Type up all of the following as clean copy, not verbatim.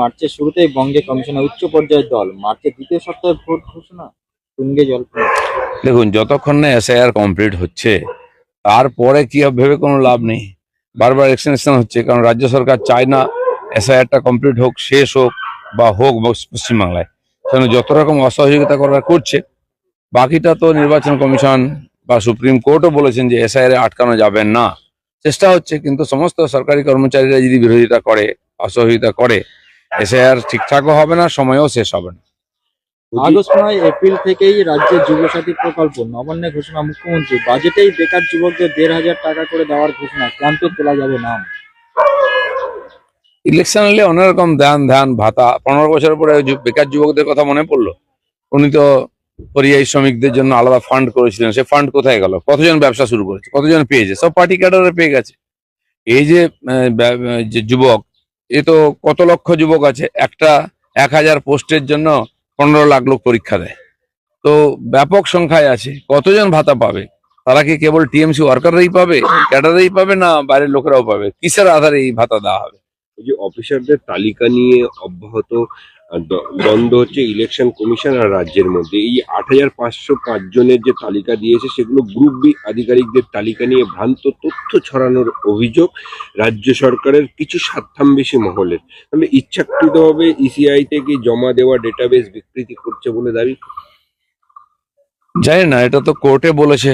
মার্চের শুরুতেই বঙ্গে কমিশনের উচ্চ পর্যায়ের দল, মার্চের দ্বিতীয় সপ্তাহে ভোট ঘোষণা, তুঙ্গে জল্পনা। দেখুন, যতক্ষণ না এসআইআর কমপ্লিট হচ্ছে তারপরে কি হবে ভেবে কোনো লাভ নেই। বারবার এক্সটেনশন হচ্ছে, কারণ রাজ্য সরকার চায় না এসআইআরটা কমপ্লিট হোক, শেষ হোক বা পশ্চিমবাংলায়। সেখানে যত রকম অসহযোগিতা করার করছে। বাকিটা তো নির্বাচন কমিশন বা সুপ্রিম কোর্টও বলেছেন যে এসআইআর আটকানো যাবে না। চেষ্টা হচ্ছে, কিন্তু সমস্ত সরকারি কর্মচারীরা যদি বিরোধিতা করে, অসহযোগিতা করে, এসআইআর ঠিকঠাকও হবে না, সময়ও শেষ হবে না। আগস্ট নয় এপ্রিল থেকেই রাজ্যের যুবসাথী প্রকল্প নবান্নে ঘোষণা মুখ্যমন্ত্রী, বাজেটেই বেকার যুবকদের ১,৫০০ টাকা করে দেওয়ার ঘোষণা, ক্যাম্পে তোলা যাবে নাম। ইলেকশন এলে অনেক রকম ধ্যান ভাতা। 15 বছরের পরে বেকার যুবকদের কথা মনে পড়লো। উনি তো পরিযায়ী শ্রমিকদের জন্য আলাদা ফান্ড করেছিলেন, সে ফান্ড কোথায় গেল? কতজন ব্যবসা শুরু করেছে, কতজন পেয়েছে? সব পার্টি ক্যাডারে পেয়ে গেছে। এই যে যে যুবক, এ তো কত লক্ষ যুবক আছে, একটা 1000 পোস্টের জন্য 15 লাখ লোক পরীক্ষা দেয়। তো ব্যাপক সংখ্যায় আছে। কতজন ভাতা পাবে? তারা কি কেবল টিএমসি ওয়ার্কাররাই পাবে, ক্যাডারেই পাবে, না বাইরের লোকেরাও পাবে? কিসের আধারে এই ভাতা দেওয়া হবে? এই যে অফিসারদের তালিকা নিয়ে অব্যাহত দ্বন্দ্ব হচ্ছে ইলেকশন কমিশন আর রাজ্যের মধ্যে। এই ৮,৫০৫ জনের যে তালিকা দিয়েছে সেগুলো গ্রুপ বি আধিকারিকদের তালিকা নিয়ে ভ্রান্ত তথ্য ছড়ানোর অভিযোগ রাজ্য সরকারের কিছু স্বার্থান্বেষী মহলের। তাহলে ইচ্ছাকৃতভাবে ইসিআই থেকে জমা দেওয়া ডেটাবেস বিকৃতি করছে বলে দাবি। জানি না, এটা তো কোর্টে বলেছে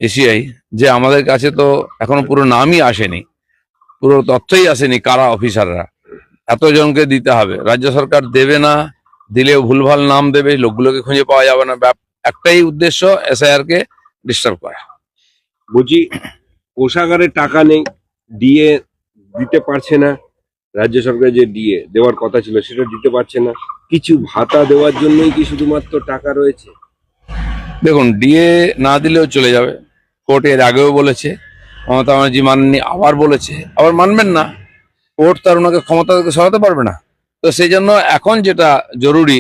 এসিআই যে আমাদের কাছে তো এখনো পুরো নামই আসেনি, পুরো তথ্যই আসেনি কারা অফিসাররা, এতজনকে দিতে হবে। রাজ্য সরকার দেবে না, দিলেও ভুলভাল নাম দেবে, লোকগুলোকে খুঁজে পাওয়া যাবে না। একটাই উদ্দেশ্য, এসআইআর কে ডিস্টার্ব করা। বুঝি কোষাগারে টাকা নেই, ডিএ দিতে পারছে না, রাজ্য সরকার যে ডিএ দেওয়ার কথা ছিল সেটা দিতে পারছে না। কিছু ভাতা দেওয়ার জন্যই কি শুধুমাত্র টাকা রয়েছে? দেখুন, ডিএ না দিলেও চলে যাবে। কোর্ট এর আগেও বলেছে, মমতা ব্যানার্জি মানেননি, আবার বলেছে, আবার মানবেন না। কোর্ট তার ওনাকে ক্ষমতা থেকে সরাতে পারবে না। তো সেই জন্য এখন যেটা জরুরি,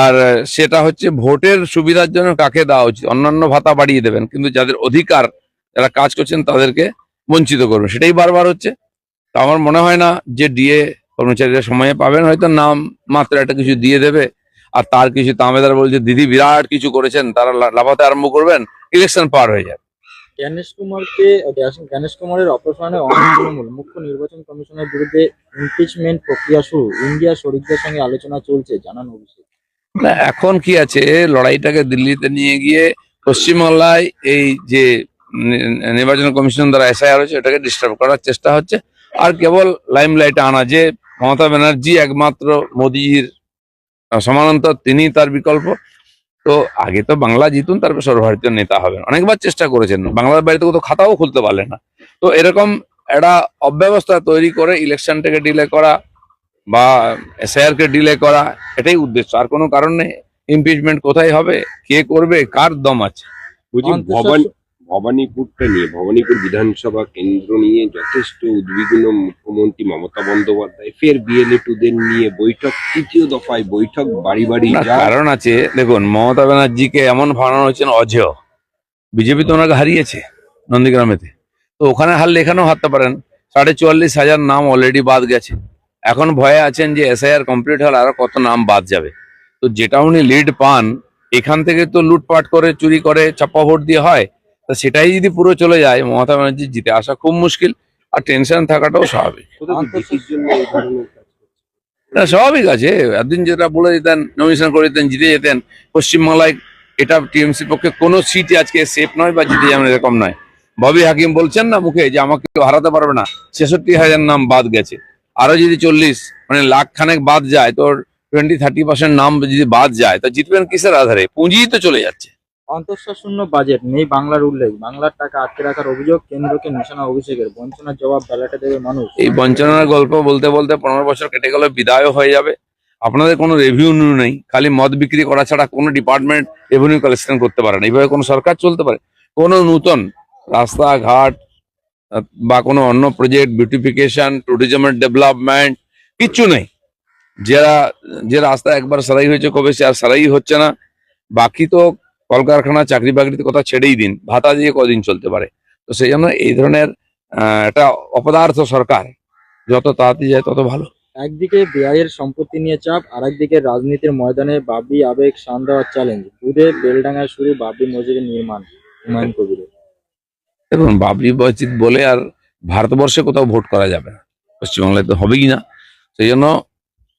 আর সেটা হচ্ছে ভোটের সুবিধার জন্য কাকে দেওয়া উচিত। অন্যান্য ভাতা বাড়িয়ে দেবেন, কিন্তু যাদের অধিকার, যারা কাজ করছেন তাদেরকে বঞ্চিত করবেন, সেটাই বারবার হচ্ছে। তো আমার মনে হয় না যে ডিএ কর্মচারীরা সময়ে পাবেন। হয়তো নাম মাত্র একটা কিছু দিয়ে দেবে, আর তার কিছু তামেদার বলছে দিদি বিরাট কিছু করেছেন, তারা লাফাতে আরম্ভ করবেন, ইলেকশন পার হয়ে যাবে। জ্ঞানেশ কুমারের অপসারণে অনেক তৃণমূল, মুখ্য নির্বাচন কমিশনের বিরুদ্ধে ইমপিচমেন্ট প্রক্রিয়া শুরু, ইন্ডিয়া শরিকদের সঙ্গে আলোচনা চলছে, জানান অভিষেক। না, এখন কি আছে, লড়াইটাকে দিল্লিতে নিয়ে গিয়ে পশ্চিমবাংলায় এই যে নির্বাচন কমিশন দ্বারা এসআইআর হচ্ছে, এটাকে ডিস্টার্ব করার চেষ্টা হচ্ছে। আর কেবল লাইমলাইটে আনা যে মমতা ব্যানার্জি একমাত্র মোদিজির সমানান্তর, তিনি তার বিকল্প। তো আগে তো বাংলা জিতুন, তারপর সর্বভারতীয় নেতা হবেন। অনেকবার চেষ্টা করেছেন, বাংলার বাড়িতে তো খাতাও খুলতে পারলেন না। তো এরকম একটা অব্যবস্থা তৈরি করে ইলেকশনটাকে ডিলে করা বা এসআইআর কে ডিলে করা, এটাই উদ্দেশ্য, আর কোনো কারণ নেই। ইমপিচমেন্ট কোথায় হবে, কে করবে, কার দম আছে? বুঝি ভবানীপুরটা নিয়ে, ভবানীপুর বিধানসভা কেন্দ্র নিয়ে যথেষ্ট উদ্বিগ্ন মুখ্যমন্ত্রী মমতা বন্দ্যোপাধ্যায়। ফের বিএলএ-2দের নিয়ে বৈঠক, তৃতীয় দফায় বৈঠক, বাড়ি বাড়ি কারণ আছে। দেখুন, মমতা ব্যানার্জিকে এমন ভাড়ানো হচ্ছেন অজেয়। বিজেপি তো ওনাকে হারিয়েছে নন্দীগ্রামেতে, তো ওখানে হারলে এখানেও হারতে পারেন। 44,000 নাম অলরেডি বাদ গেছে। এখন ভয়ে আছেন যে এসআইআর কমপ্লিট হলে আরো কত নাম বাদ যাবে। তো যেটা উনি লিড পান, এখান থেকে তো লুটপাট করে, চুরি করে, চাপা ভোট দিয়ে হয়। তো সেটাই যদি পুরো চলে যায়, মমতা ব্যানার্জি জিতে আসা খুব মুশকিল। আর টেনশন থাকাটাও স্বাভাবিক। স্বাভাবিক আছে। এতদিন যেটা বলে দিতেন, নমিনেশন করে দিতেন, জিতে যেতেন পশ্চিমবাংলায়। এটা টিএমসির পক্ষে কোনো সিটই আজকে সেফ নয়, বা জিতে যাবেন এরকম নয়। ববি হাকিম বলছেন না মুখে যে আমাকে কেউ হারাতে পারবে না। 66,000 নাম বাদ গেছে। আরো যদি 40 মানে লাখ খানেক বাদ যায়, তো 20-30% নাম যদি বাদ যায়, তা জিতবেন কিসের আধারে? পুঁজি তো চলে যাচ্ছে। অন্তঃসারশূন্য বাজেট, নেই বাংলার উল্লেখ, বাংলার টাকা আটকে রাখার অভিযোগ কেন্দ্রকে নিশানা অভিষেকের, বঞ্চনার জবাব ব্যালটে দেবে মানুষ। এই বঞ্চনার গল্প বলতে বলতে 15 বছর কেটে গেলে বিদায়ও হয়ে যাবে। আপনাদের কোনো রেভিনিউ নেই, খালি মদ বিক্রি করা ছাড়া কোনো ডিপার্টমেন্ট রেভিনিউ কালেকশন করতে পারে না। এইভাবে কোনো সরকার চলতে পারে? কোনো নূতন রাস্তাঘাট বা কোনো অন্য প্রজেক্ট, বিউটিফিকেশন, ট্যুরিজমের ডেভেলপমেন্ট কিচ্ছু নেই। যে রাস্তা একবার সারাই হয়েছে কবে, সে আর সারাই হচ্ছে না। বাকি তো কলকারখানা, চাকরি বাকরির কথা ছেড়েই দিন, ভাতা দিয়ে কদিন চলতে পারে? তো সেই জন্য এই ধরনের একটা অপদার্থ সরকার যত তাড়াতাড়ি যায় তত ভালো। একদিকে বেআইয়ের সম্পত্তি নিয়ে চাপ, আরেকদিকে রাজনীতির ময়দানে বাবরি আবেগ শান দেওয়ার চ্যালেঞ্জ। দুধে বেলডাঙ্গায় শুরু বাবরি মসজিদের নির্মাণ। হুমায়ুন কবিরের। দেখুন, বাবরি মসজিদ বলে আর ভারতবর্ষে কোথাও ভোট করা যাবে না, পশ্চিমবাংলায় তো হবেই না। সেই জন্য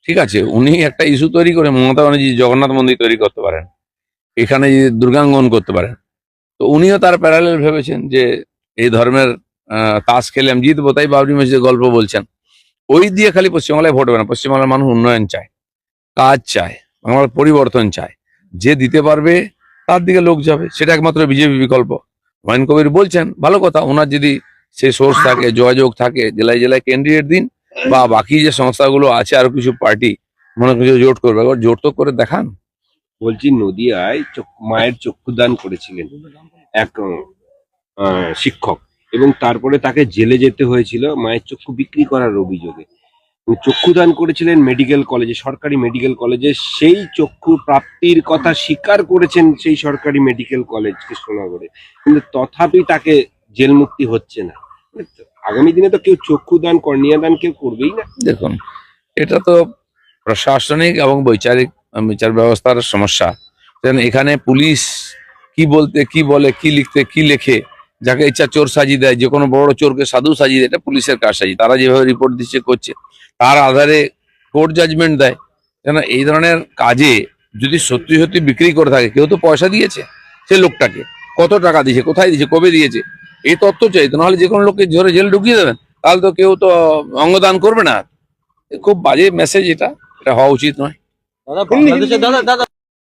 ঠিক আছে, উনি একটা ইস্যু তৈরি করে মমতা ব্যানার্জি জগন্নাথ মন্দির তৈরি করতে পারেন, এখানে যদি দুর্গাঙ্গন করতে পারেন, তো উনিও তার প্যারালেল ভেবেছেন যে এই ধর্মের তাস খেলে আমি জিতবো, তাই বাবরি মসজিদের গল্প বলছেন। ওই দিয়ে খালি পশ্চিমবাংলায় ভোট হবে না, পশ্চিমবাংলার মানুষ উন্নয়ন চায়, কাজ চায়, বাংলার পরিবর্তন চায়। যে দিতে পারবে তার দিকে লোক যাবে, সেটা একমাত্র বিজেপি বিকল্প। হুমায়ুন কবির বলছেন, ভালো কথা, ওনার যদি সেই সোর্স থাকে, যোগাযোগ থাকে, জেলায় জেলায় ক্যান্ডিডেট দিন, বা বাকি যে সংস্থাগুলো আছে আরো কিছু পার্টি মনে কিছু জোট করবে, এবার জোট তো করে দেখান। বলছি, নদিয়ায় মায়ের চক্ষুদান করেছিলেন এক শিক্ষক, এবং তারপরে তাকে জেলে যেতে হয়েছিল মায়ের চক্ষু বিক্রি করার অভিযোগে। উনি চক্ষুদান করেছিলেন মেডিকেল কলেজে, সরকারি মেডিকেল কলেজে। সেই চক্ষু প্রাপ্তির কথা স্বীকার করেছেন সেই সরকারি মেডিকেল কলেজ কৃষ্ণনগরে, কিন্তু তথাপি তাকে জেল মুক্তি হচ্ছে না। মানে আগামী দিনে তো কেউ চক্ষুদান কর্নিয়া দান কেউ করবেই না। দেখুন, এটা তো প্রশাসনিক এবং বিচার ব্যবস্থার সমস্যা। কারণ এখানে পুলিশ কি বলতে কি বলে, কি লিখতে কি লেখে, যাকে ইচ্ছা চোর সাজিয়ে দেয়, যে কোনো বড় চোরকে সাধু সাজিয়ে দেয়, এটা পুলিশের কাজ সাজিয়ে, তারা যেভাবে রিপোর্ট দিচ্ছে করছে, তার আধারে কোর্ট জাজমেন্ট দেয়। কেন এই ধরনের কাজে যদি সত্যি সত্যি বিক্রি করে থাকে, কেউ তো পয়সা দিয়েছে সে লোকটাকে, কত টাকা দিয়েছে, কোথায় দিয়েছে, কবে দিয়েছে, এই তথ্য চাই। তো নাহলে যে কোনো লোককে ধরে জেল ঢুকিয়ে দেবেন, তাহলে তো কেউ তো অঙ্গদান করবে না। খুব বাজে মেসেজ, এটা এটা হওয়া উচিত নয়। দাদা বাংলাদেশে দাদা দাদা